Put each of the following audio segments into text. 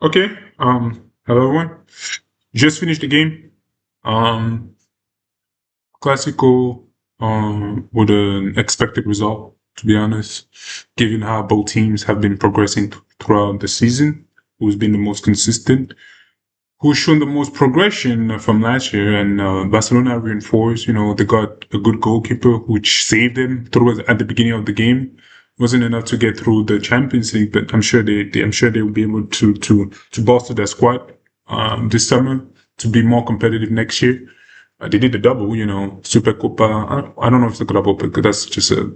Okay. Hello everyone. Just finished the game. Um, Classical. With an expected result. To be honest, given how both teams have been progressing throughout the season, who's been the most consistent, who's shown the most progression from last year, and Barcelona reinforced. They got a good goalkeeper which saved them through at the beginning of the game. Wasn't enough to get through the Champions League, but I'm sure they will be able to bolster their squad this summer to be more competitive next year. They did the double, Super Copa. I don't know if it's a double because that's just a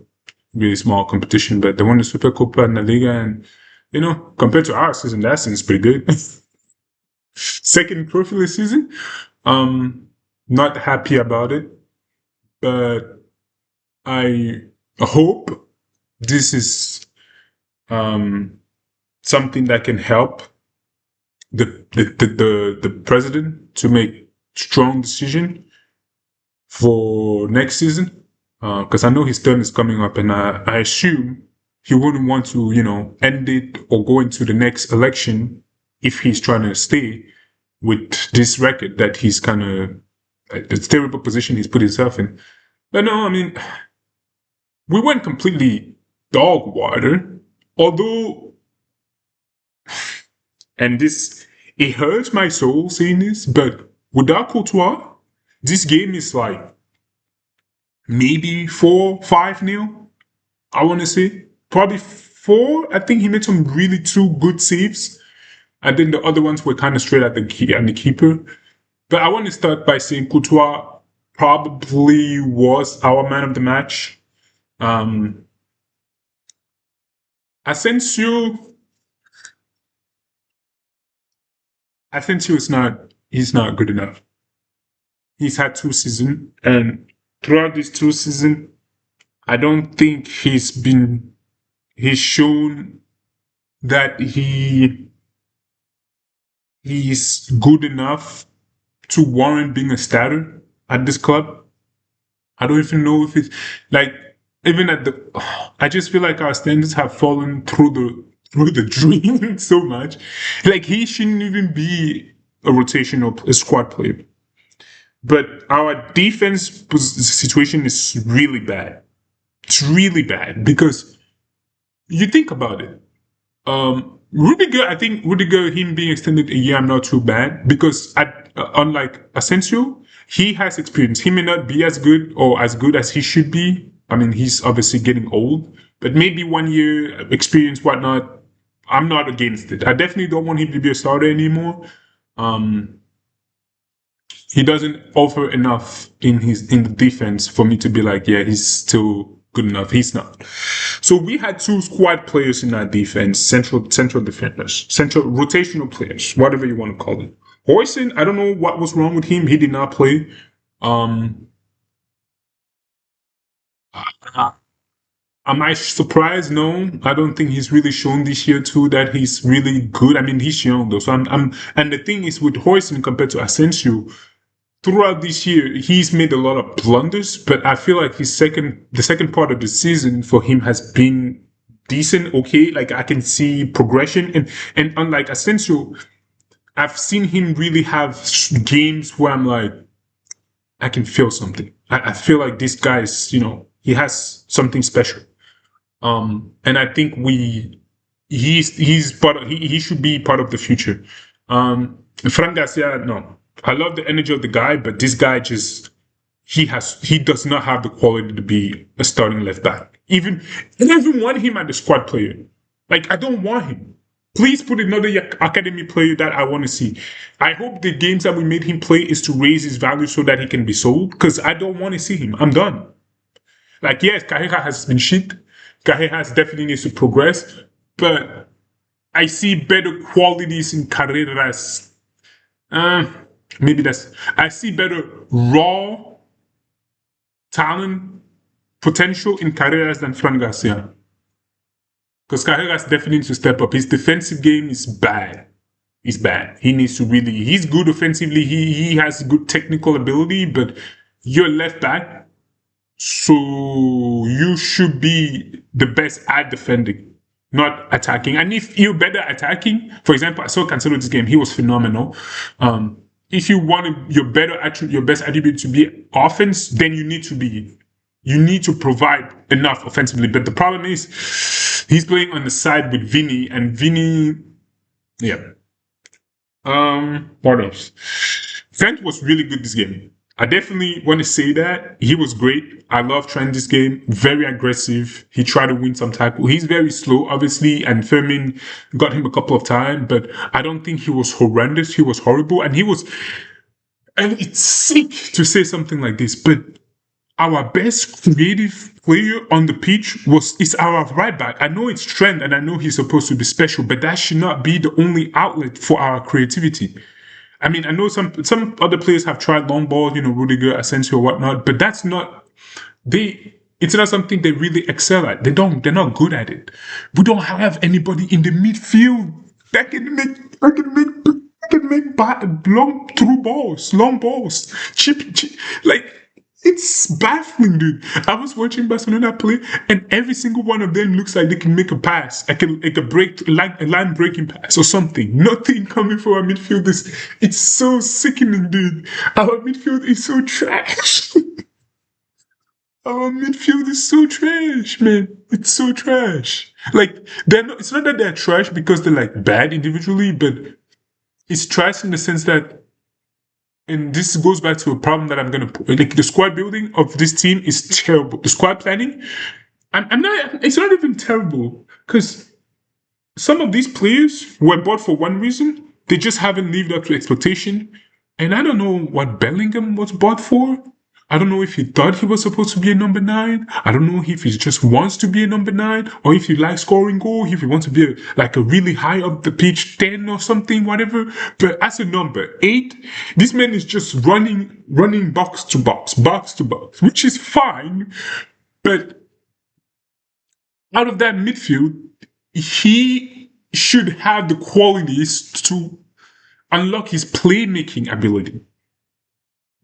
really small competition, but they won the Super Copa and La Liga, and compared to our season, that seems pretty good. Second trophy this season. Um, Not happy about it, but I hope this is um, something that can help the president to make strong decision for next season. Because I know his term is coming up, and I assume he wouldn't want to, end it or go into the next election if he's trying to stay with this record that he's kind of the terrible position he's put himself in. But no, I mean, we went completely dog water. Although, and this, it hurts my soul saying this, but without Courtois, this game is like maybe 4-5 nil. I want to say probably four. I think he made some really two good saves, and then the other ones were kind of straight at the keeper. But I want to start by saying Courtois probably was our man of the match. Um, Asensio, Asensio is not. He's not good enough. He's had 2 seasons, and throughout these 2 seasons, I don't think he's shown that he's good enough to warrant being a starter at this club. I don't even know if it's like even at the. I just feel like our standards have fallen through the drain so much. Like he shouldn't even be a squad player. But our defense situation is really bad. It's really bad because you think about it. Rudiger, I think Rudiger, him being extended a year, I'm not too bad because unlike Asensio, he has experience. He may not be as good or as good as he should be. I mean, he's obviously getting old, but maybe 1 year experience, whatnot. I'm not against it. I definitely don't want him to be a starter anymore. Um, he doesn't offer enough in the defense for me to be like, yeah, he's still good enough. He's not. So we had two squad players in our defense, central defenders, central rotational players, whatever you want to call it. Hoyson, I don't know what was wrong with him. He did not play. Um, am I surprised? No, I don't think he's really shown this year too that he's really good. I mean, he's young though, so and the thing is with Hoyson compared to Asensio, throughout this year, he's made a lot of blunders, but I feel like the second part of the season for him has been decent, okay. Like I can see progression, and unlike Asensio, I've seen him really have games where I'm like, I can feel something. I feel like this guy is, he has something special. And I think he's he should be part of the future. Fran Garcia, no. I love the energy of the guy, but this guy he does not have the quality to be a starting left back. I don't even want him as a squad player. Like I don't want him. Please put another academy player that I want to see. I hope the games that we made him play is to raise his value so that he can be sold. Because I don't want to see him. I'm done. Like yes, Carrera has been shit. Carrera definitely needs to progress, but I see better qualities in Carreras. Uh, Maybe I see better raw talent potential in Carreras than Fran Garcia. Because Carreras definitely needs to step up. His defensive game is bad. He's bad. He needs to really. He's good offensively. He has good technical ability, but you're left back, so you should be the best at defending. not attacking. And if you're better attacking, for example, I saw Cancelo this game, he was phenomenal. If you want your your best attribute to be offense, then you need to provide enough offensively. But the problem is he's playing on the side with Vinny, and Vinny, yeah. What else? Trent was really good this game. I definitely want to say that he was great. I love Trent this game. Very aggressive. He tried to win some tackle. He's very slow, obviously, and Firmin got him a couple of times, but I don't think he was horrendous. He was horrible, and and it's sick to say something like this, but our best creative player on the pitch is our right back. I know it's Trent, and I know he's supposed to be special, but that should not be the only outlet for our creativity. I mean, I know some other players have tried long ball, Rudiger, Asensio, whatnot, but that's not it's not something they really excel at. They're not good at it. We don't have anybody in the midfield that can make long through balls, long balls, chip, like. It's baffling, dude. I was watching Barcelona play, and every single one of them looks like they can make a pass, like a line breaking pass or something. Nothing coming from our midfield. It's so sickening, dude. Our midfield is so trash. Our midfield is so trash, man. It's so trash. Like it's not that they're trash because they're like bad individually, but it's trash in the sense that. And this goes back to a problem that I'm going to put. Like the squad building of this team is terrible. The squad planning, it's not even terrible because some of these players were bought for one reason. They just haven't lived up to expectation. And I don't know what Bellingham was bought for. I don't know if he thought he was supposed to be a number 9. I don't know if he just wants to be a number 9 or if he likes scoring goal, if he wants to be a really high up the pitch 10 or something, whatever. But as a number 8, this man is just running box to box, which is fine. But out of that midfield, he should have the qualities to unlock his playmaking ability.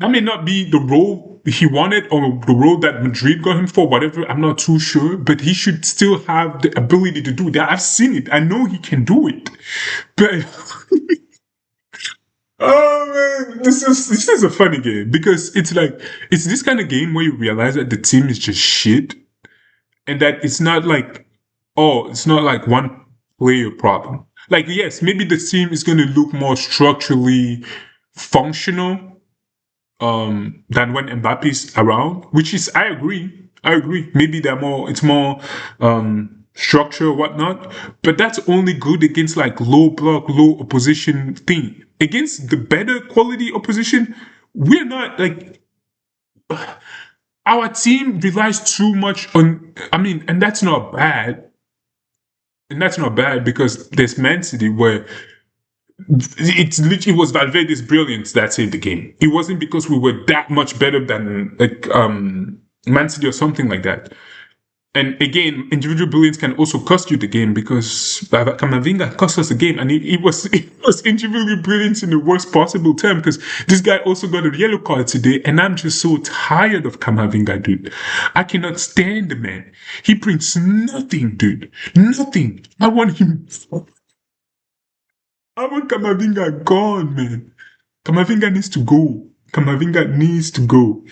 That may not be the role he wanted or the role that Madrid got him for, whatever, I'm not too sure, but he should still have the ability to do that. I've seen it. I know he can do it. But oh man, this is a funny game because it's this kind of game where you realize that the team is just shit and that it's not like one player problem. Like, yes, maybe the team is going to look more structurally functional than when Mbappe's around, which is, I agree. Maybe it's more structure or whatnot, but that's only good against like low block, low opposition thing. Against the better quality opposition, we're not like, our team relies too much on, and that's not bad. And that's not bad because there's Man City where it was Valverde's brilliance that saved the game. It wasn't because we were that much better than Man City or something like that. And again, individual brilliance can also cost you the game because Camavinga cost us the game, and it was individual brilliance in the worst possible term because this guy also got a yellow card today, and I'm just so tired of Camavinga, dude. I cannot stand the man. He brings nothing, dude. Nothing. I want Camavinga gone, man. Camavinga needs to go.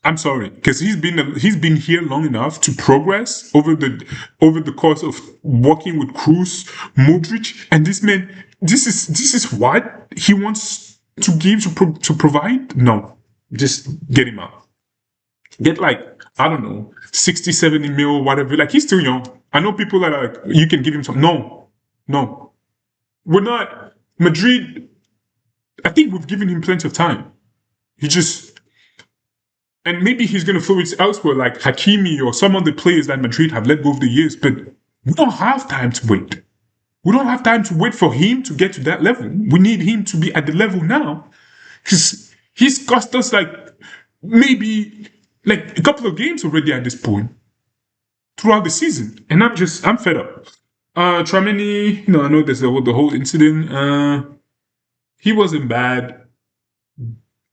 I'm sorry, because he's been here long enough to progress over the course of working with Kroos, Modric, and this man. This is what he wants to give to provide. No, just get him out. Get I don't know, 60, 70 mil, whatever. Like, he's still young. I know people that are like, you can give him some. No. We're not Madrid. I think we've given him plenty of time. And maybe he's going to flourish elsewhere, like Hakimi or some of the players that Madrid have let go over the years. But we don't have time to wait. We don't have time to wait for him to get to that level. We need him to be at the level now, because he's cost us maybe a couple of games already at this point throughout the season, and I'm fed up. Tramini, I know there's the whole incident. He wasn't bad.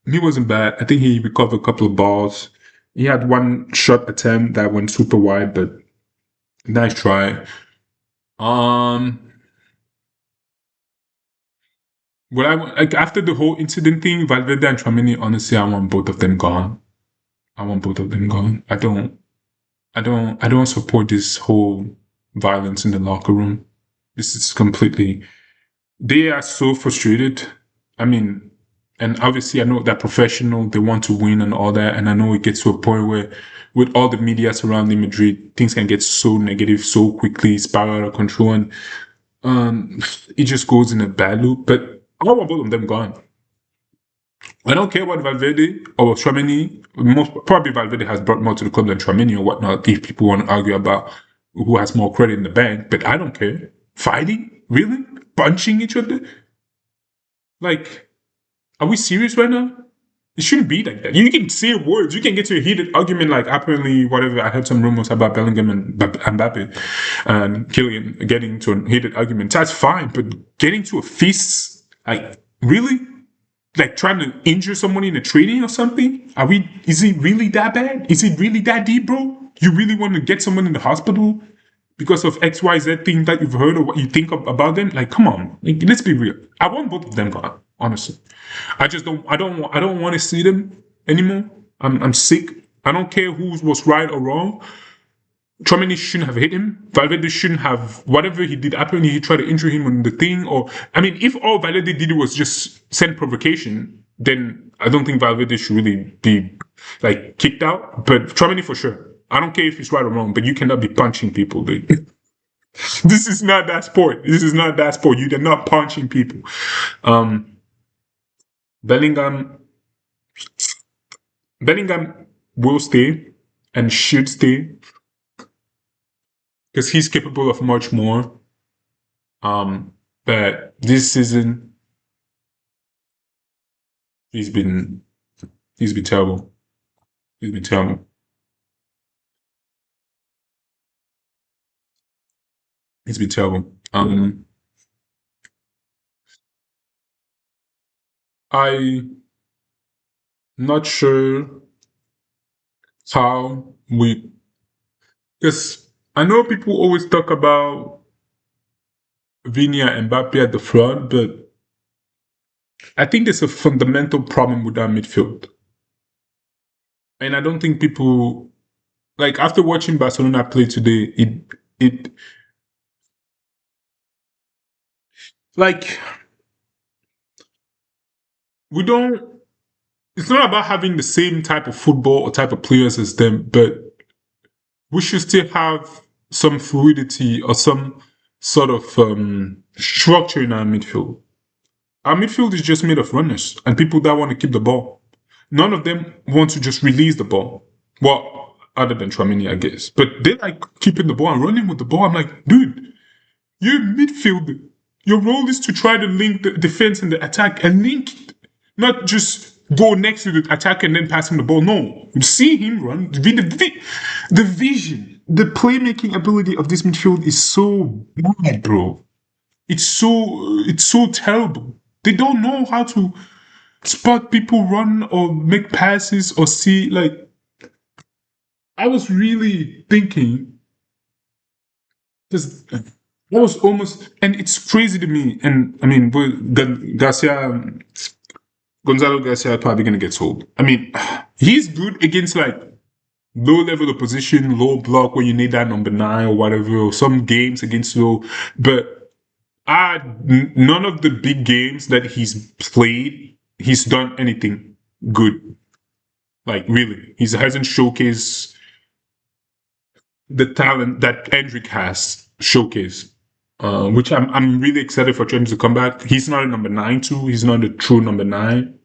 I think he recovered a couple of balls. He had one shot attempt that went super wide, but Nice try. Um, what I like after the whole incident thing, Valverde and Tramini, honestly, I want both of them gone. I want both of them gone. I don't support this whole violence in the locker room. This is completely. They are so frustrated. I mean, and obviously, I know they're professional. They want to win and all that. And I know it gets to a point where, with all the media surrounding Madrid, things can get so negative so quickly, spiral out of control, and um, it just goes in a bad loop. But I want both of them gone. I don't care about Valverde or Tchouaméni. Most probably Valverde has brought more to the club than Tchouaméni or whatnot. If people want to argue about who has more credit in the bank, but I don't care. Fighting, really, punching each other. Like, are we serious right now? It shouldn't be like that. You can say words. You can get to a heated argument, like apparently, whatever. I heard some rumors about Bellingham and Mbappe and Kylian getting to a heated argument. That's fine, but getting to a fist, like, really? Like trying to injure someone in a training or something? Are we? Is it really that bad? Is it really that deep, bro? You really want to get someone in the hospital because of X, Y, Z thing that you've heard or what you think about them? Like, come on, like, let's be real. I want both of them gone. Honestly, I just don't. I don't want to see them anymore. I'm sick. I don't care who was right or wrong. Chomini shouldn't have hit him. Valverde shouldn't have, whatever he did, apparently he tried to injure him on the thing. Or, I mean, if all Valverde did was just send provocation, then I don't think Valverde should really be, like, kicked out. But Chomini for sure. I don't care if he's right or wrong, but you cannot be punching people, dude. This is not that sport. This is not that sport. You're not punching people. Um, Bellingham, Bellingham will stay and should stay because he's capable of much more. But this season, he's been terrible. He's been terrible. He's been terrible. I'm not sure how we, because I know people always talk about Vini and Mbappe at the front, but I think there's a fundamental problem with that midfield. And I don't think people, like, after watching Barcelona play today, it like, we don't, it's not about having the same type of football or type of players as them, but we should still have some fluidity or some sort of structure in our midfield. Our midfield is just made of runners and people that want to keep the ball. None of them want to just release the ball. Well, other than Tramini, I guess. But they like keeping the ball and running with the ball. I'm like, dude, you're midfielder. Your role is to try to link the defense and the attack and link it. Not just go next to the attack and then pass him the ball. No. See him run. The vision, the playmaking ability of this midfield is so bad, bro. It's so terrible. They don't know how to spot people run or make passes or see, like, I was really thinking, because that was almost, and it's crazy to me. And I mean, Garcia, Gonzalo Garcia is probably going to get sold. I mean, he's good against like low level opposition, low block where you need that number 9 or whatever, or some games against low. But none of the big games that he's played, he's done anything good. Like, really. He hasn't showcased the talent that Endrick has showcased. Which I'm really excited for Trent to come back. He's not a number 9 too. He's not a true number 9.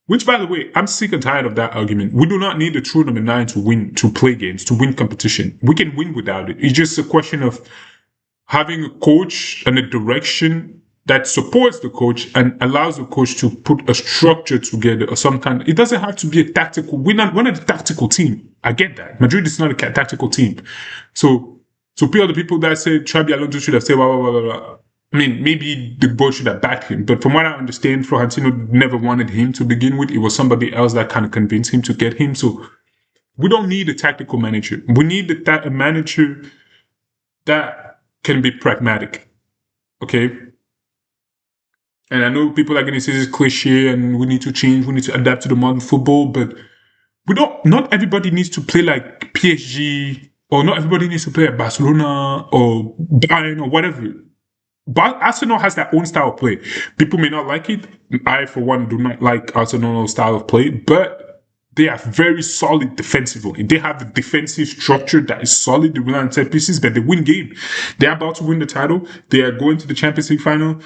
Which, by the way, I'm sick and tired of that argument. We do not need a true number 9 to win, to play games, to win competition. We can win without it. It's just a question of having a coach and a direction that supports the coach and allows the coach to put a structure together or some kind. It doesn't have to be a tactical. We're not a tactical team. I get that. Madrid is not a tactical team. So the people that say Xabi Alonso should have said blah, blah, blah, blah. I mean, maybe the board should have backed him. But from what I understand, Florentino never wanted him to begin with. It was somebody else that kind of convinced him to get him. So we don't need a tactical manager. We need a manager that can be pragmatic. Okay. And I know people are going to say this cliche and we need to change, we need to adapt to the modern football, but we don't, not everybody needs to play like PSG, or not everybody needs to play at Barcelona or Bayern or whatever. But Arsenal has their own style of play. People may not like it. I, for one, do not like Arsenal's style of play, but they are very solid defensively. They have the defensive structure that is solid. They rely on set pieces, but they win game. They're about to win the title. They are going to the Champions League final,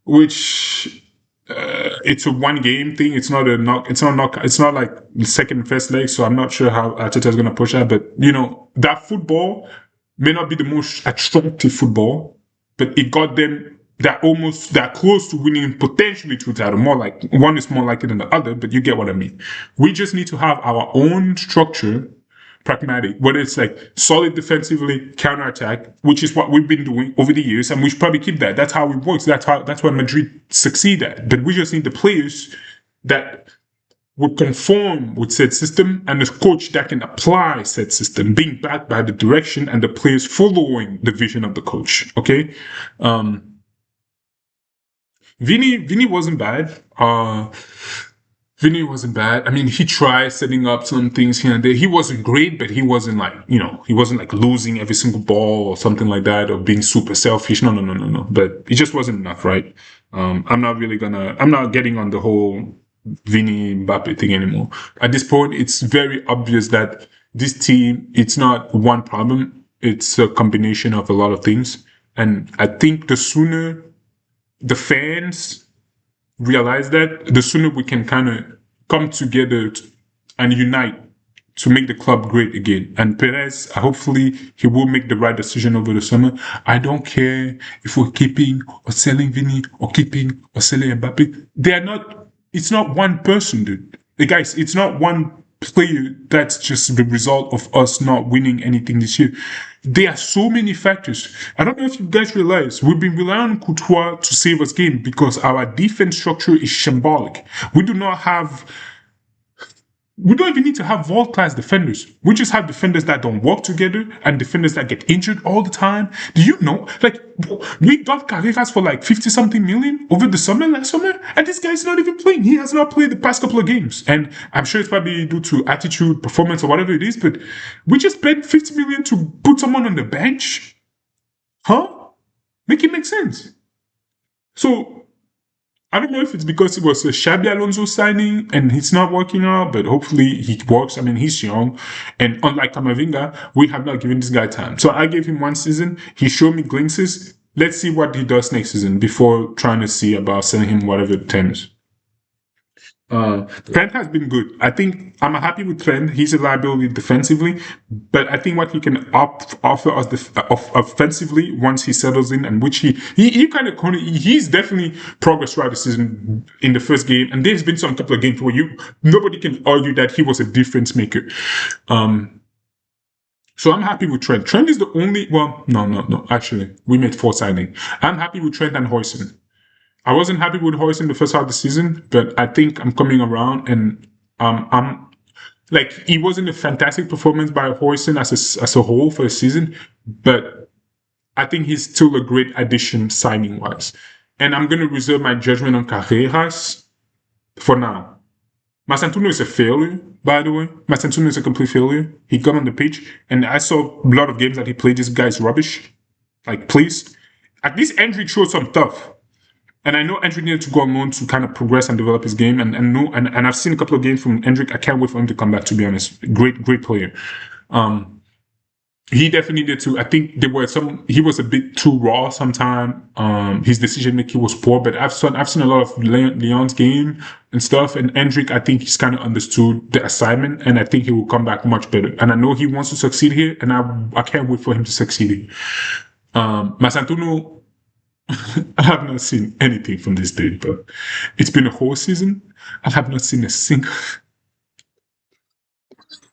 which it's a one game thing. It's not a knock. It's not knock. It's not like the second and first leg. So I'm not sure how Arteta is going to push that. But that football may not be the most attractive football, but it got them. They're close to winning potentially two titles. More like one is more likely than the other, but you get what I mean. We just need to have our own structure, pragmatic, whether it's like solid defensively, counterattack, which is what we've been doing over the years, and we should probably keep that. That's how it works. That's what Madrid succeed at. But we just need the players that would conform with said system and a coach that can apply said system, being backed by the direction and the players following the vision of the coach. Okay. Vinny wasn't bad. Vinny wasn't bad. I mean, he tried setting up some things here and there. He wasn't great, but he wasn't like, he wasn't like losing every single ball or something like that, or being super selfish. No. But it just wasn't enough, right? I'm not getting on the whole Vinny Mbappe thing anymore. At this point, it's very obvious that this team, it's not one problem. It's a combination of a lot of things. And I think the sooner the fans realize that, the sooner we can kind of come together and unite to make the club great again. And Perez, hopefully, he will make the right decision over the summer. I don't care if we're keeping or selling Vinny or keeping or selling Mbappe. It's not one person, dude. Guys, it's not one player that's just the result of us not winning anything this year. There are so many factors. I don't know if you guys realize we've been relying on Courtois to save us game because our defense structure is shambolic. We don't even need to have world-class defenders. We just have defenders that don't work together and defenders that get injured all the time. Do you know? Like, we got Carreras for like 50-something million over the last summer, and this guy's not even playing. He has not played the past couple of games. And I'm sure it's probably due to attitude, performance, or whatever it is, but we just paid 50 million to put someone on the bench? Huh? Make it make sense. So, I don't know if it's because it was a Xabi Alonso signing and it's not working out, but hopefully he works. I mean, he's young. And unlike Camavinga, we have not given this guy time. So I gave him one season. He showed me glimpses. Let's see what he does next season before trying to see about selling him whatever the term is. Trent has been good. I think I'm happy with Trent. He's a liability defensively, but I think what he can offer us offensively once he settles in, and which he's definitely progressed throughout the season in the first game, and there's been some couple of games where nobody can argue that he was a difference maker. So I'm happy with Trent. Trent is the only. Well, no. Actually, we made 4 signings. I'm happy with Trent and Højsund. I wasn't happy with Højsund in the first half of the season, but I think I'm coming around, and I'm like, it wasn't a fantastic performance by Højsund as a whole for the season, but I think he's still a great addition signing wise. And I'm going to reserve my judgment on Carreras for now. Masantuno is a failure, by the way. Masantuno is a complete failure. He got on the pitch, and I saw a lot of games that he played. This guy's rubbish. Like, please. At least Endrick showed some stuff. And I know Endrick needed to go on loan to kind of progress and develop his game. And I've seen a couple of games from Endrick. I can't wait for him to come back, to be honest. Great player. He definitely needed to. I think he was a bit too raw sometimes. His decision making was poor, but I've seen a lot of Leon's game and stuff. And Endrick, I think he's kind of understood the assignment, and I think he will come back much better. And I know he wants to succeed here, and I can't wait for him to succeed here. Masantuno, I have not seen anything from this dude, but it's been a whole season. I have not seen a single.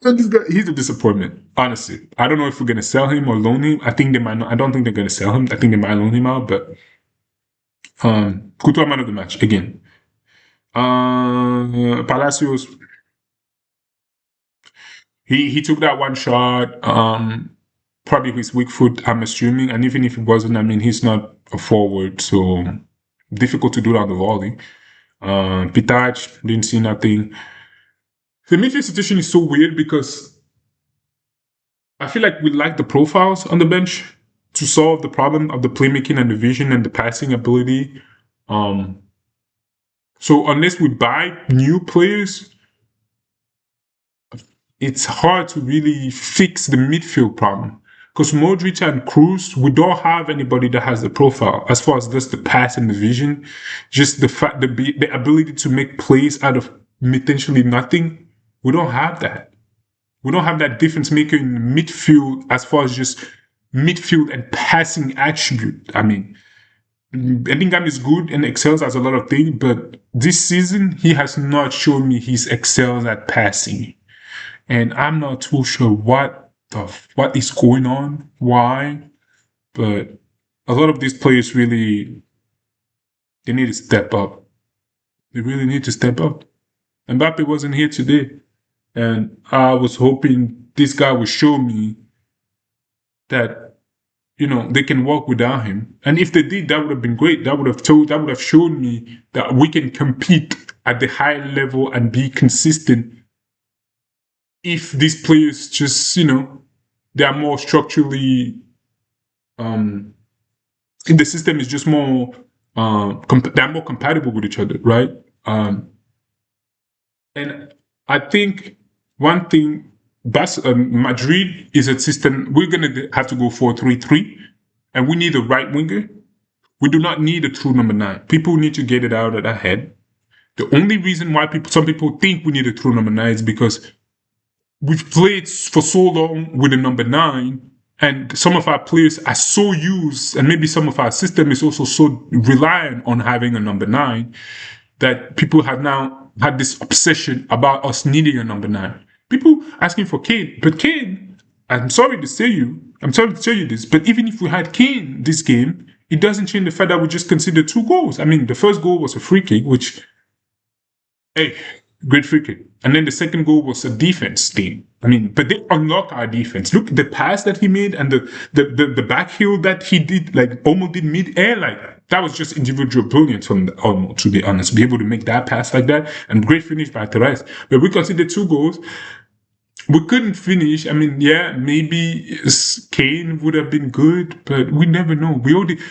This guy, he's a disappointment, honestly. I don't know if we're gonna sell him or loan him. I think they might not. I don't think they're gonna sell him. I think they might loan him out. But Courtois man of the match again. Palacios. He took that one shot. probably his weak foot, I'm assuming. And even if it wasn't, I mean, he's not a forward, so difficult to do that on the volley. Pitach, didn't see nothing. The midfield situation is so weird because I feel like we lack the profiles on the bench to solve the problem of the playmaking and the vision and the passing ability. Um, so unless we buy new players, it's hard to really fix the midfield problem. Because Modric and Kroos, we don't have anybody that has the profile as far as just the pass and the vision, just the fact, the ability to make plays out of potentially nothing. We don't have that. We don't have that difference maker in midfield as far as just midfield and passing attribute. I mean, Bellingham is good and excels at a lot of things, but this season he has not shown me he's excels at passing. And I'm not too sure what is going on, why, but a lot of these players really, they need to step up. They really need to step up. Mbappe wasn't here today, and I was hoping this guy would show me that, you know, they can work without him. And if they did, that would have been great. That would have shown me that we can compete at the high level and be consistent if these players just, you know, they are more structurally, if the system is just more, they're more compatible with each other, right? And I think one thing, Madrid is a system, we're going to have to go 4-3-3, and we need a right winger. We do not need a true number 9. People need to get it out of their head. The only reason why some people think we need a true number 9 is because we've played for so long with a number 9, and some of our players are so used, and maybe some of our system is also so reliant on having a number 9 that people have now had this obsession about us needing a number 9. People asking for Kane, but Kane, I'm sorry to tell you this, but even if we had Kane this game, it doesn't change the fact that we just considered 2 goals. I mean, the first goal was a free kick, which, hey, great free kick. And then the second goal was a defense thing. I mean, but they unlock our defense. Look, the pass that he made and the back heel that he did, like almost did mid-air, like that was just individual brilliance from Olmo, to be honest. Be able to make that pass like that, and great finish by Therese. But we considered 2 goals. We couldn't finish. I mean, yeah, maybe Kane would have been good, but we never know.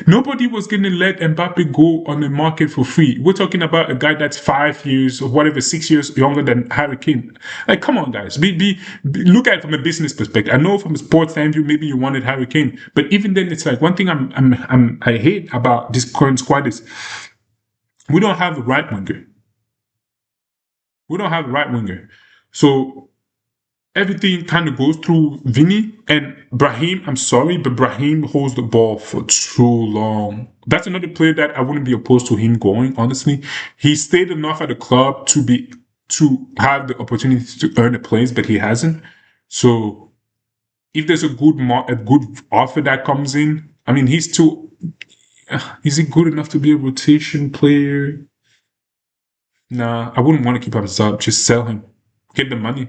Nobody was going to let Mbappe go on the market for free. We're talking about a guy that's 5 years or whatever, 6 years younger than Harry Kane. Like, come on, guys. Look at it from a business perspective. I know from a sports fan view, maybe you wanted Harry Kane, but even then, it's like one thing I hate about this current squad is we don't have a right winger. We don't have a right winger. So everything kind of goes through Vinny and Brahim. I'm sorry, but Brahim holds the ball for too long. That's another player that I wouldn't be opposed to him going, honestly. He stayed enough at the club to have the opportunity to earn a place, but he hasn't. So if there's a good offer that comes in, I mean, is he good enough to be a rotation player? Nah, I wouldn't want to keep him sub. Just sell him. Get the money.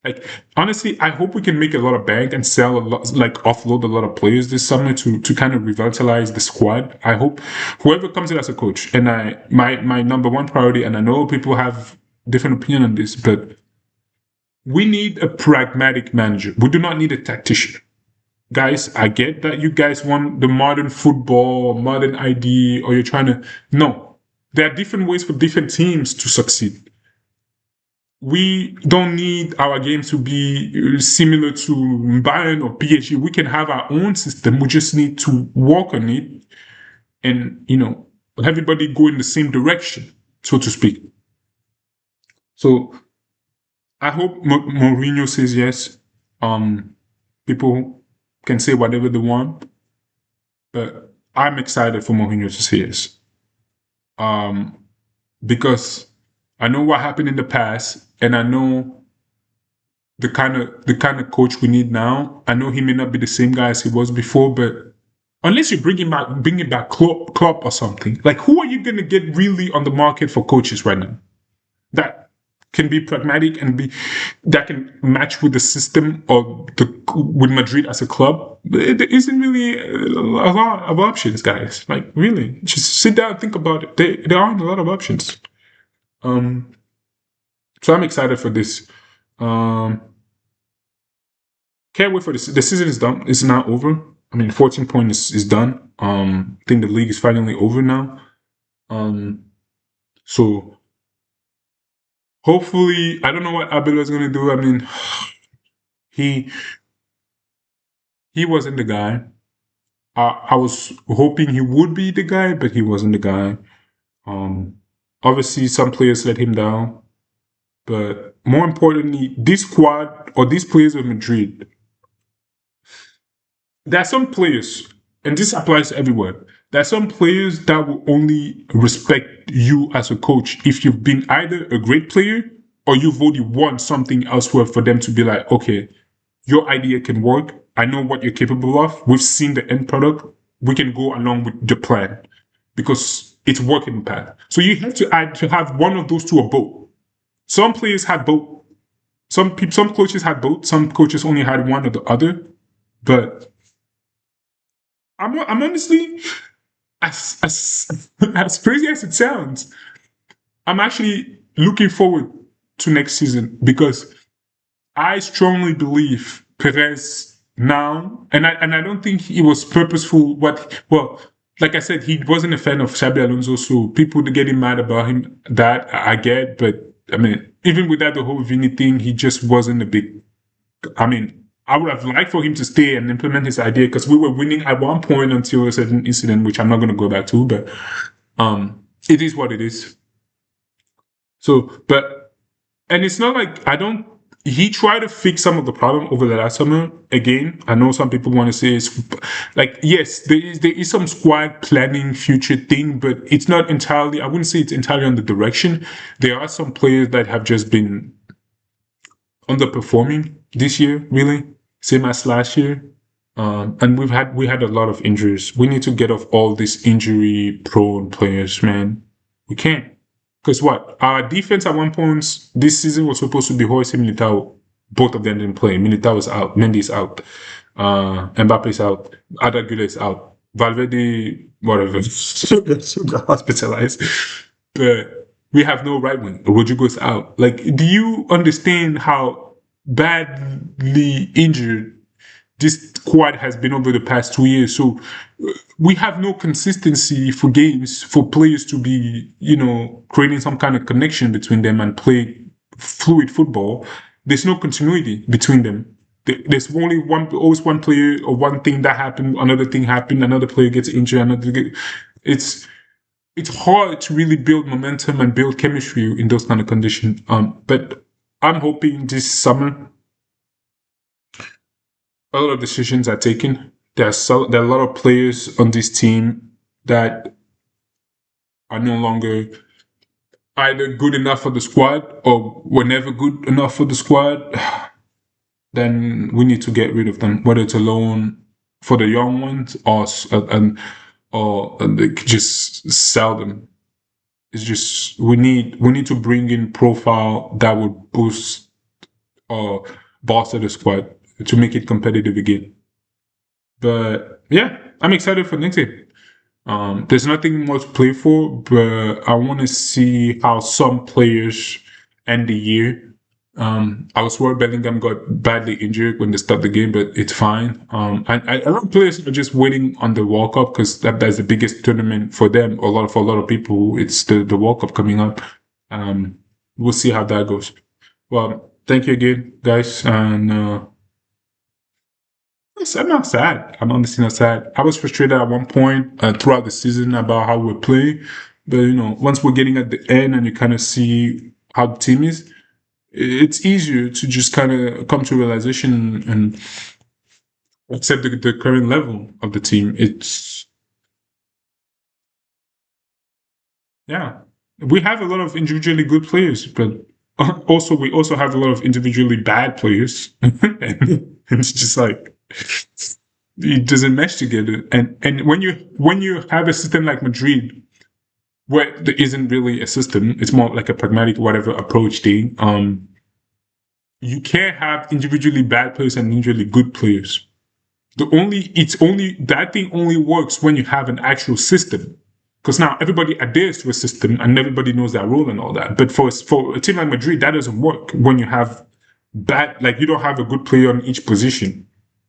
Like, honestly, I hope we can make a lot of bank and sell a lot, like offload a lot of players this summer to kind of revitalize the squad. I hope whoever comes in as a coach, and my number one priority, and I know people have different opinion on this, but we need a pragmatic manager. We do not need a tactician. Guys, I get that you guys want the modern football, modern ID, or you're trying to, no. There are different ways for different teams to succeed. We don't need our games to be similar to Bayern or PSG. We can have our own system. We just need to work on it and, you know, everybody go in the same direction, so to speak. So I hope Mourinho says yes. People can say whatever they want, but I'm excited for Mourinho to say yes. Because I know what happened in the past, and I know the kind of coach we need now. I know he may not be the same guy as he was before, but unless you bring back Klopp or something, like who are you going to get really on the market for coaches right now? That can be pragmatic and be that can match with the system of the with Madrid as a club, there isn't really a lot of options, guys. Like really, just sit down and think about it. There aren't a lot of options. Um, so I'm excited for this. Um, can't wait for this. The season is done. It's not over. I mean, 14 points is done. I think the league is finally over now. So hopefully, I don't know what Abel is going to do. I mean, he he wasn't the guy. I was hoping he would be the guy, but he wasn't the guy. Um, Obviously, some players let him down, but more importantly, this squad or these players of Madrid, there are some players, and this applies everywhere. There are some players that will only respect you as a coach if you've been either a great player or you've already won something elsewhere for them to be like, okay, your idea can work. I know what you're capable of. We've seen the end product. We can go along with the plan because it's working path. So you have to have one of those two or both. Some players had both. Some coaches had both. Some coaches only had one or the other. But I'm honestly, as crazy as it sounds, I'm actually looking forward to next season because I strongly believe Perez now, and I don't think it was purposeful. Like I said, he wasn't a fan of Xabi Alonso, so people getting mad about him. That I get, but I mean, even without the whole Vini thing, he just wasn't a big. I mean, I would have liked for him to stay and implement his idea because we were winning at one point until a certain incident, which I'm not going to go back to, but it is what it is. So, but and it's not like I don't. He tried to fix some of the problem over the last summer. Again, I know some people want to say it's like yes, there is some squad planning future thing, but it's not entirely. I wouldn't say it's entirely on the direction. There are some players that have just been underperforming this year, really, same as last year. And we had a lot of injuries. We need to get off all these injury prone players, man. We can't. Because what? Our defense at one point this season was supposed to be Hoyce and Militao. Both of them didn't play. Militao is out. Mendy's out. Mbappe's out. Ada Güler is out. Valverde, whatever. got hospitalized. But we have no right wing. Rodrigo's out. Like, do you understand how badly injured this squad has been over the past 2 years? So we have no consistency for games for players to be, creating some kind of connection between them and play fluid football. There's no continuity between them. There's always one player or one thing that happened, another thing happened, another player gets injured, it's hard to really build momentum and build chemistry in those kind of conditions. But I'm hoping this summer a lot of decisions are taken. There are a lot of players on this team that are no longer either good enough for the squad or were never good enough for the squad. Then we need to get rid of them, whether it's a loan for the young ones or just sell them. It's just we need to bring in profile that would boost or bolster the squad to make it competitive again. But yeah, I'm excited for next year. There's nothing more to play for, but I want to see how some players end the year. I was worried Bellingham got badly injured when they start the game, but it's fine. A lot of players are just waiting on the World Cup because that's the biggest tournament for them. For a lot of people, it's the World Cup coming up. We'll see how that goes. Well, thank you again, guys, and I'm not sad. I'm honestly not sad. I was frustrated at one point throughout the season about how we're playing, but once we're getting at the end and you kind of see how the team is, it's easier to just kind of come to a realization and accept the current level of the team. Yeah, we have a lot of individually good players, but we also have a lot of individually bad players, and it's just like it doesn't mesh together. And when you have a system like Madrid, where there isn't really a system. It's more like a pragmatic whatever approach thing. You can't have individually bad players and individually good players. That thing only works when you have an actual system. Because now everybody adheres to a system and everybody knows their role and all that. But for a team like Madrid, that doesn't work when you have you don't have a good player on each position.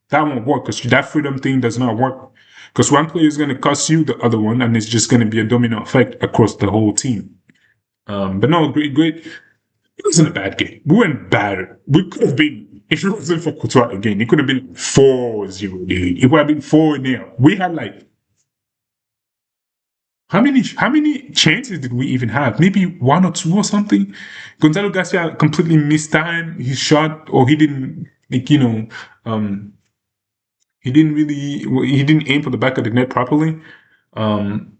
That won't work because that freedom thing does not work. Because one player is going to cost you the other one, and it's just going to be a domino effect across the whole team. But no, great. It wasn't a bad game. We weren't bad. We could have been, if it wasn't for Courtois again, it could have been 4-0. It would have been 4-0. We had like, how many chances did we even have? Maybe one or two or something. Gonzalo Garcia completely missed time his shot, or he didn't, um, he didn't aim for the back of the net properly. Um,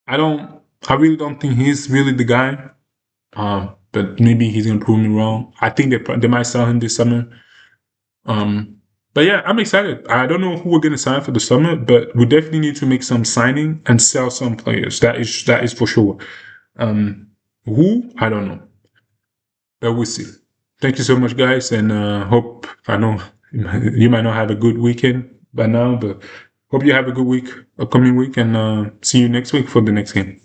I don't, I really don't think he's really the guy. But maybe he's gonna prove me wrong. I think they might sell him this summer. Um, but yeah, I'm excited. I don't know who we're gonna sign for the summer, but we definitely need to make some signing and sell some players. That is for sure. Who I don't know, but we'll see. Thank you so much, guys, and hope I know you might not have a good weekend by now, but hope you have a good week, upcoming week, and see you next week for the next game.